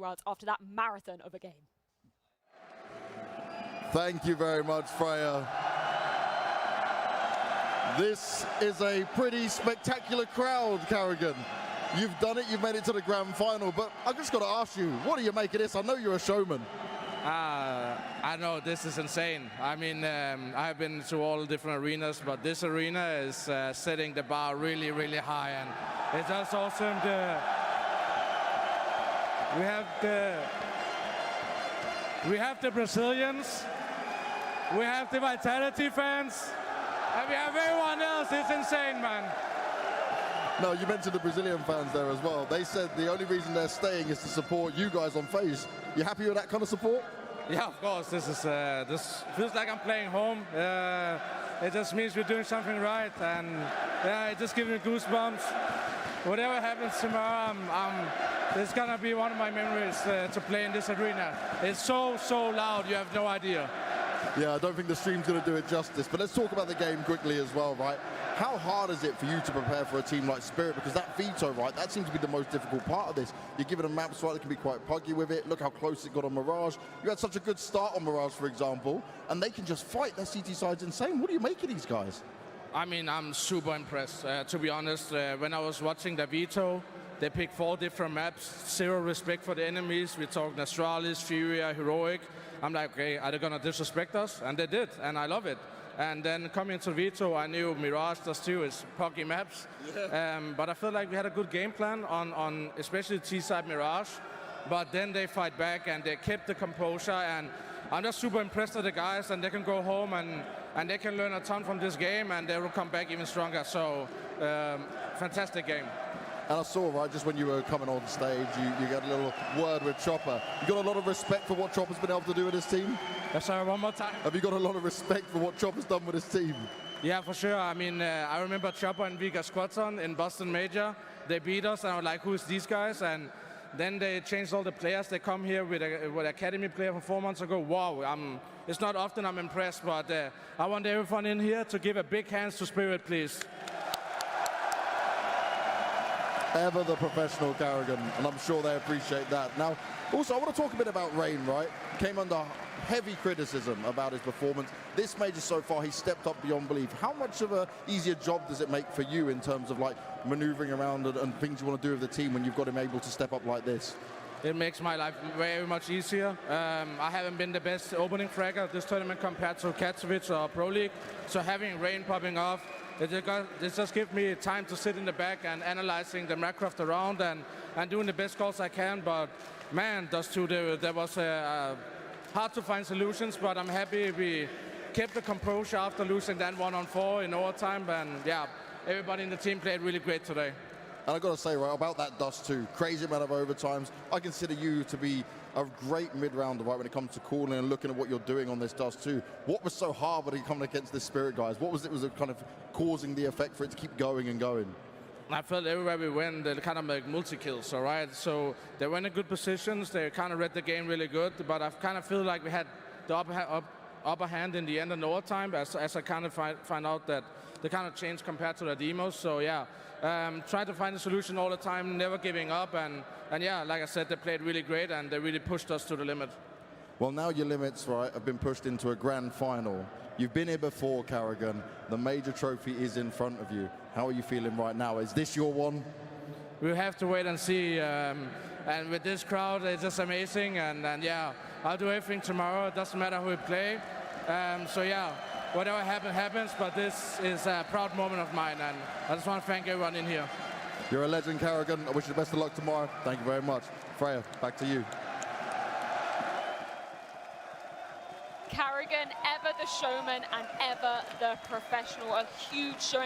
runs after that marathon of a game. Thank you very much, Freya. This is a pretty spectacular crowd, karrigan. You've done it, you've made it to the grand final, but I've just got to ask you, what do you make of this? I know you're a showman. I know this is insane. I mean, I've been to all different arenas, but this arena is setting the bar really, really high, and it's just awesome. We have the Brazilians, we have the Vitality fans, and we have everyone else. It's insane, man. No, you mentioned the Brazilian fans there as well. They said the only reason they're staying is to support you guys on FaZe. You happy with that kind of support? Yeah, of course. This feels like I'm playing home. It just means we're doing something right, and yeah, it just gives me goosebumps. Whatever happens tomorrow, it's gonna be one of my memories to play in this arena. It's so loud, you have no idea. Yeah, I don't think the stream's going to do it justice. But let's talk about the game quickly as well, right? How hard is it for you to prepare for a team like Spirit? Because that veto, right, that seems to be the most difficult part of this. You're given a map, so they can be quite puggy with it. Look how close it got on Mirage. You had such a good start on Mirage, for example, and they can just fight. Their CT side's insane. What do you make of these guys? I mean, I'm super impressed. To be honest, when I was watching the veto, they picked 4 different maps, 0 respect for the enemies. We talked Astralis, Furia, Heroic. I'm like, okay, are they gonna disrespect us? And they did, and I love it. And then coming to veto, I knew Mirage does too, is puggy maps. Yeah. But I feel like we had a good game plan on especially T-side Mirage. But then they fight back and they kept the composure, and I'm just super impressed with the guys, and they can go home and they can learn a ton from this game, and they will come back even stronger. So, fantastic game. And I saw, right, just when you were coming on stage, you got a little word with Chopper. You got a lot of respect for what Chopper's been able to do with his team? Sorry, one more time. Have you got a lot of respect for what Chopper's done with his team? Yeah, for sure. I mean, I remember Chopper and Vega Squadron in Boston Major. They beat us, and I was like, who's these guys? And then they changed all the players. They come here with an academy player from 4 months ago. Wow, it's not often I'm impressed, but I want everyone in here to give a big hands to Spirit, please. Ever the professional karrigan, and I'm sure they appreciate that. Now, also, I want to talk a bit about Rain, right? Came under heavy criticism about his performance. This major so far, he stepped up beyond belief. How much of an easier job does it make for you in terms of like maneuvering around and things you want to do with the team when you've got him able to step up like this? It makes my life very much easier. I haven't been the best opening fragger this tournament compared to Katowice or Pro League, so having Rain popping off, it just gives me time to sit in the back and analyzing the Minecraft around and doing the best calls I can. But man, those two, there was hard to find solutions, but I'm happy we kept the composure after losing that 1-on-4 in overtime. And yeah, everybody in the team played really great today. And I've got to say, right, about that Dust 2, crazy amount of overtimes. I consider you to be a great mid-rounder, right, when it comes to calling and looking at what you're doing on this Dust 2. What was so hard when you coming against the Spirit guys? What was it kind of causing the effect for it to keep going and going? I felt everywhere we went, they kind of make multi-kills, all right? So they went in good positions, they kind of read the game really good, but I kind of feel like we had the upper hand in the end and overtime, as I kind of find out that they kind of changed compared to the demos. So yeah, try to find a solution all the time, never giving up, and yeah, like I said, they played really great and they really pushed us to the limit. Well, now your limits, right, have been pushed into a grand final. You've been here before, karrigan. The major trophy is in front of you. How are you feeling right now? Is this your one? We'll have to wait and see. And with this crowd, it's just amazing. And yeah, I'll do everything tomorrow. It doesn't matter who we play. So yeah, whatever happens. But this is a proud moment of mine. And I just want to thank everyone in here. You're a legend, karrigan. I wish you the best of luck tomorrow. Thank you very much. Freya, back to you. karrigan, ever the showman and ever the professional. A huge showing.